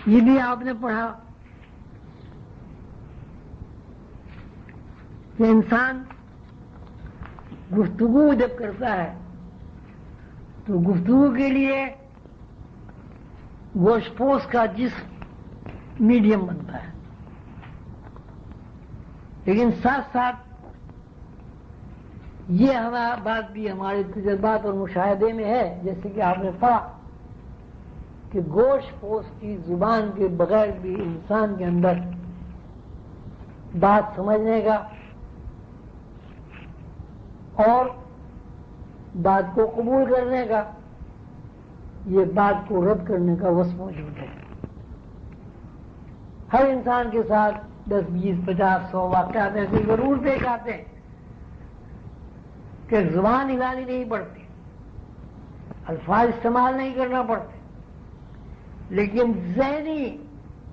یہ بھی آپ نے پڑھا کہ انسان گفتگو جب کرتا ہے تو گفتگو کے لیے گوشت پوش کا جسم میڈیم بنتا ہے، لیکن ساتھ ساتھ یہ ہمارا بات بھی ہمارے تجربات اور مشاہدے میں ہے، جیسے کہ آپ نے پڑھا کہ گوشت پوش کی زبان کے بغیر بھی انسان کے اندر بات سمجھنے کا اور بات کو قبول کرنے کا، یہ بات کو رد کرنے کا وصف موجود ہے۔ ہر انسان کے ساتھ 10 20 50 100 واقعات ایسے ضرور پیش آتے ہیں کہ زبان ہلانی نہیں پڑتی، الفاظ استعمال نہیں کرنا پڑتے، لیکن ذہنی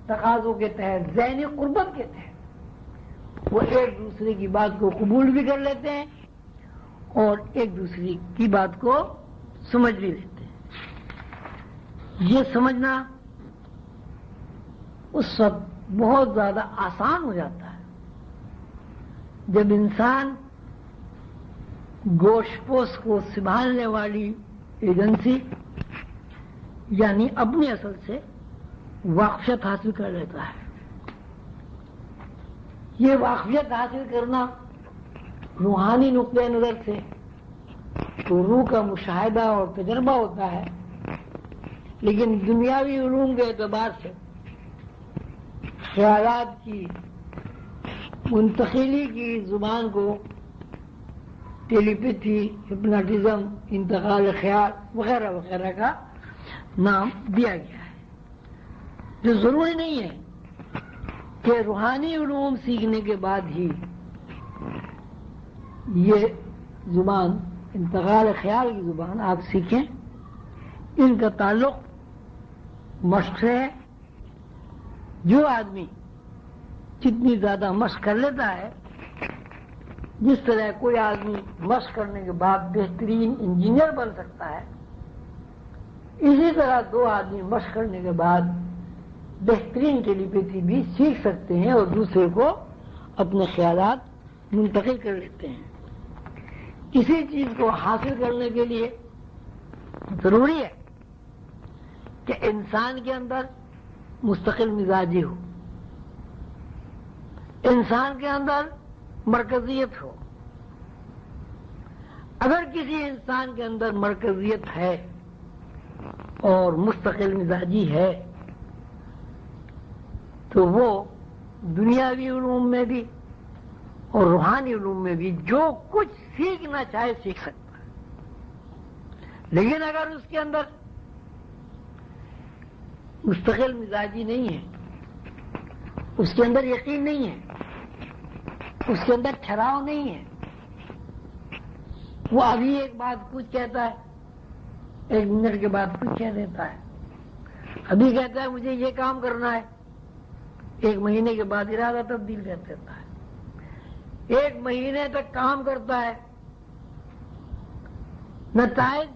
تقاضوں کے تحت، ذہنی قربت کے تحت وہ ایک دوسرے کی بات کو قبول بھی کر لیتے ہیں اور ایک دوسرے کی بات کو سمجھ بھی لیتے ہیں۔ یہ سمجھنا اس وقت بہت زیادہ آسان ہو جاتا ہے جب انسان گوشت پوش کو سنبھالنے والی ایجنسی یعنی اپنی اصل سے واقفیت حاصل کر لیتا ہے۔ یہ واقفیت حاصل کرنا روحانی نقطۂ نظر سے تو روح کا مشاہدہ اور تجربہ ہوتا ہے، لیکن دنیاوی علوم کے اعتبار سے خیالات کی منتقلی کی زبان کو ٹیلی پیتھی، ہپناٹزم، انتقال خیال وغیرہ وغیرہ کا نام دیا گیا ہے، جو ضروری نہیں ہے کہ روحانی علوم سیکھنے کے بعد ہی یہ زبان، انتقال خیال کی زبان آپ سیکھیں۔ ان کا تعلق مشق سے ہے۔ جو آدمی جتنی زیادہ مشق کر لیتا ہے، جس طرح کوئی آدمی مشق کرنے کے بعد بہترین انجینئر بن سکتا ہے، اسی طرح 2 آدمی مشق کرنے کے بعد بہترین ٹیلی پیتھی بھی سیکھ سکتے ہیں اور دوسرے کو اپنے خیالات منتقل کر لیتے ہیں۔ کسی چیز کو حاصل کرنے کے لیے ضروری ہے کہ انسان کے اندر مستقل مزاجی ہو، انسان کے اندر مرکزیت ہو۔ اگر کسی انسان کے اندر مرکزیت ہے اور مستقل مزاجی ہے تو وہ دنیاوی علوم میں بھی اور روحانی علوم میں بھی جو کچھ سیکھنا چاہے سیکھ سکتا ہے۔ لیکن اگر اس کے اندر مستقل مزاجی نہیں ہے، اس کے اندر یقین نہیں ہے، اس کے اندر ٹھہراؤ نہیں ہے، وہ ابھی ایک بات کچھ کہتا ہے، 1 منٹ کے بعد کچھ کہہ دیتا ہے، ابھی کہتا ہے مجھے یہ کام کرنا ہے، 1 مہینے کے بعد ارادہ تبدیل کر دیتا ہے، 1 مہینے تک کام کرتا ہے، نتائج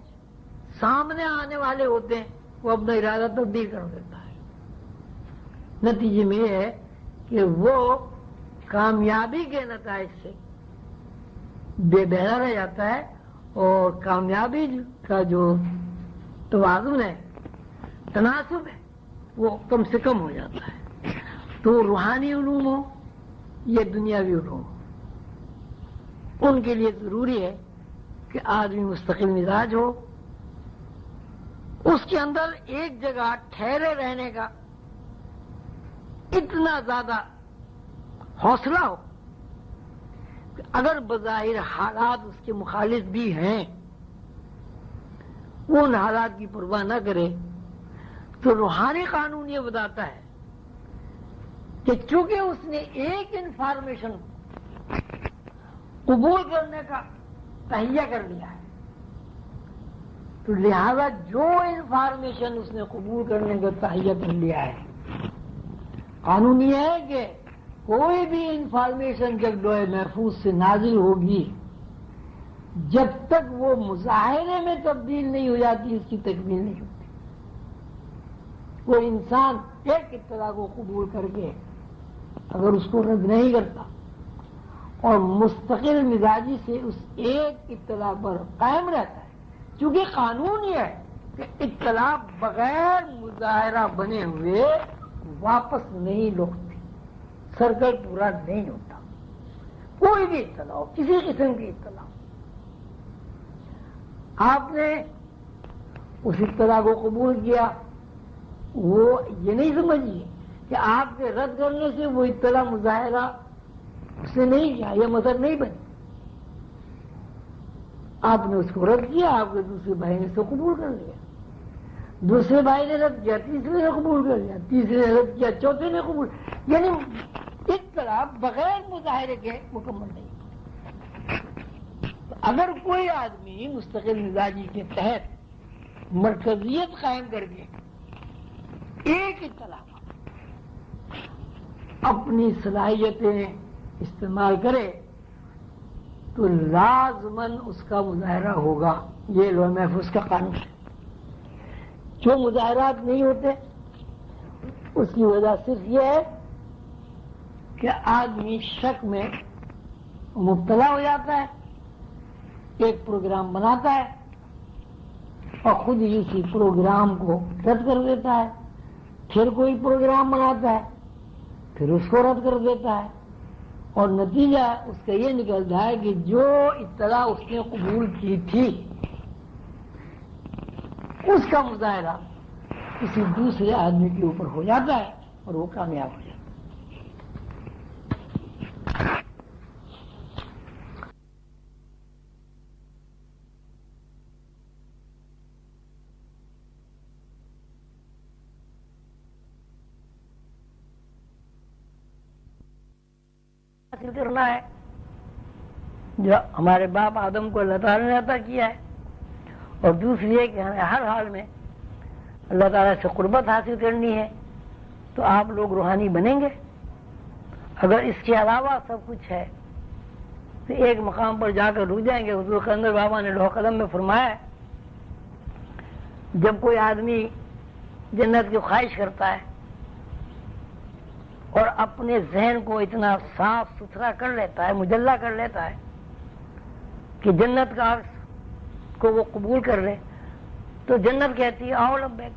سامنے آنے والے ہوتے ہیں، وہ اپنا ارادہ تبدیل کر دیتا ہے۔ نتیجے میں یہ ہے کہ وہ کامیابی کے نتائج سے بے بہرا رہ جاتا ہے اور کامیابی کا جو توازن ہے، تناسب ہے، وہ کم سے کم ہو جاتا ہے۔ تو روحانی علوم ہو یا دنیاوی علوم ہو، ان کے لیے ضروری ہے کہ آدمی مستقل مزاج ہو، اس کے اندر ایک جگہ ٹھہرے رہنے کا اتنا زیادہ حوصلہ ہو کہ اگر بظاہر حالات اس کے مخالف بھی ہیں، وہ ان حالات کی پرواہ نہ کرے۔ تو روحانی قانون یہ بتاتا ہے کہ چونکہ اس نے ایک انفارمیشن قبول کرنے کا تہیہ کر لیا ہے، تو لہذا جو انفارمیشن اس نے قبول کرنے کا تہیہ کر لیا ہے، قانون یہ ہے کہ کوئی بھی انفارمیشن جب لوح محفوظ سے نازل ہوگی، جب تک وہ مظاہرے میں تبدیل نہیں ہو جاتی، اس کی تکمیل نہیں ہوتی۔ وہ انسان ایک اطلاع کو قبول کر کے اگر اس کو رد نہیں کرتا اور مستقل مزاجی سے اس ایک اطلاع پر قائم رہتا ہے، چونکہ قانون یہ ہے کہ اطلاع بغیر مظاہرہ بنے ہوئے واپس نہیں لوٹتی، سرکل پورا نہیں ہوتا، کوئی بھی اطلاع ہو، کسی قسم کی اطلاع ہو۔ آپ نے اس اطلاع کو قبول کیا، وہ یہ نہیں سمجھیے کہ آپ کے رد کرنے سے وہ اطلاع مظاہرہ اس نے نہیں کیا، یہ مذہب نہیں بنی۔ آپ نے اس کو رد کیا، آپ کے دوسرے بھائی نے اس کو قبول کر لیا، دوسرے بھائی نے رد کیا، تیسرے نے قبول کر لیا، تیسرے نے رد کیا، چوتھے نے قبول، یعنی اطلاع بغیر مظاہرے کے مکمل نہیں۔ اگر کوئی آدمی مستقل مزاجی کے تحت مرکزیت قائم کر کے ایک اطلاع اپنی صلاحیتیں استعمال کرے تو لازماً اس کا مظاہرہ ہوگا، یہ لوح محفوظ کا قانون ہے۔ جو مظاہرات نہیں ہوتے اس کی وجہ صرف یہ ہے کہ آدمی شک میں مبتلا ہو جاتا ہے، ایک پروگرام بناتا ہے اور خود ہی اسی پروگرام کو رد کر دیتا ہے، پھر کوئی پروگرام بناتا ہے، پھر اس کو رد کر دیتا ہے، اور نتیجہ اس کا یہ نکلتا ہے کہ جو اطلاع اس نے قبول کی تھی اس کا مظاہرہ کسی دوسرے آدمی کے اوپر ہو جاتا ہے اور وہ کامیاب ہو جاتا ہے۔ حاصل کرنا ہے جو ہمارے باپ آدم کو اللہ تعالیٰ نے عطا کیا ہے، اور دوسری ہے کہ ہمیں ہر حال میں اللہ تعالیٰ سے قربت حاصل کرنی ہے، تو آپ لوگ روحانی بنیں گے۔ اگر اس کے علاوہ سب کچھ ہے تو ایک مقام پر جا کر رک جائیں گے۔ حضور قلندر بابا نے لوح قلم میں فرمایا ہے، جب کوئی آدمی جنت کی خواہش کرتا ہے اور اپنے ذہن کو اتنا صاف ستھرا کر لیتا ہے، مجلہ کر لیتا ہے کہ جنت کا عکس کو وہ قبول کر لے، تو جنت کہتی ہے آؤ لبیک۔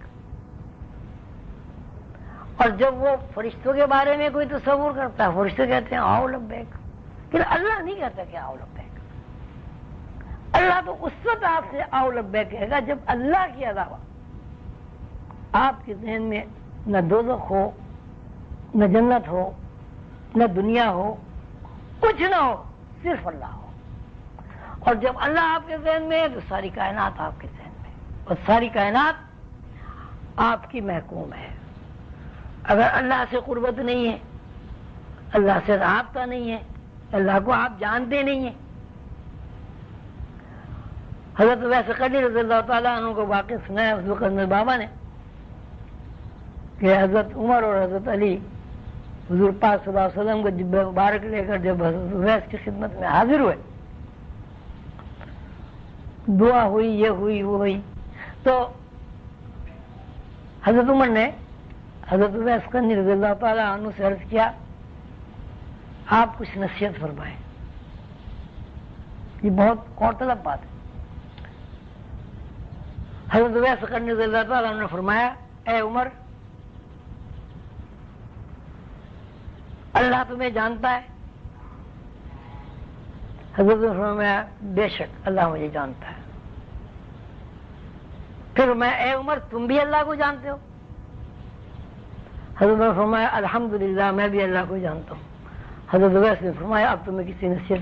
اور جب وہ فرشتوں کے بارے میں کوئی تصور کرتا ہے، فرشتے کہتے ہیں آؤ لبیک، لیکن اللہ نہیں کہتا کہ آؤ لبیک۔ اللہ تو اس وقت آپ سے آؤ لبیک کہے گا جب اللہ کے علاوہ آپ کے ذہن میں نہ دوزخ ہو، نہ جنت ہو، نہ دنیا ہو، کچھ نہ ہو، صرف اللہ ہو۔ اور جب اللہ آپ کے ذہن میں ہے تو ساری کائنات آپ کے ذہن میں، اور ساری کائنات آپ کی محکوم ہے۔ اگر اللہ سے قربت نہیں ہے، اللہ سے رابطہ نہیں ہے، اللہ کو آپ جانتے نہیں ہیں۔ حضرت ویس قدیر رضی اللہ تعالیٰ عنہ کو واقع سنایا حضور قلندر بابا نے کہ حضرت عمر اور حضرت علی حضور پاک صلی اللہ علیہ وسلم کو جب مبارک لے کر جب حضرت ویس کی خدمت میں حاضر ہوئے، دعا ہوئی، یہ ہوئی، وہ ہوئی، تو حضرت عمر نے حضرت ویس قرنی رضی اللہ تعالیٰ عنہ سے عرض کیا آپ کچھ نصیحت فرمائیں۔ یہ بہت غور طلب بات ہے۔ حضرت ویس قرنی رضی اللہ تعالیٰ عنہ نے فرمایا اے عمر، اللہ تمہیں جانتا ہے؟ حضرت نے فرمایا بے شک اللہ مجھے جانتا ہے۔ پھر میں اے عمر تم بھی اللہ کو جانتے ہو؟ حضرت نے فرمایا الحمدللہ میں بھی اللہ کو جانتا ہوں۔ حضرت ویس نے فرمایا اب تمہیں کسی نصیحت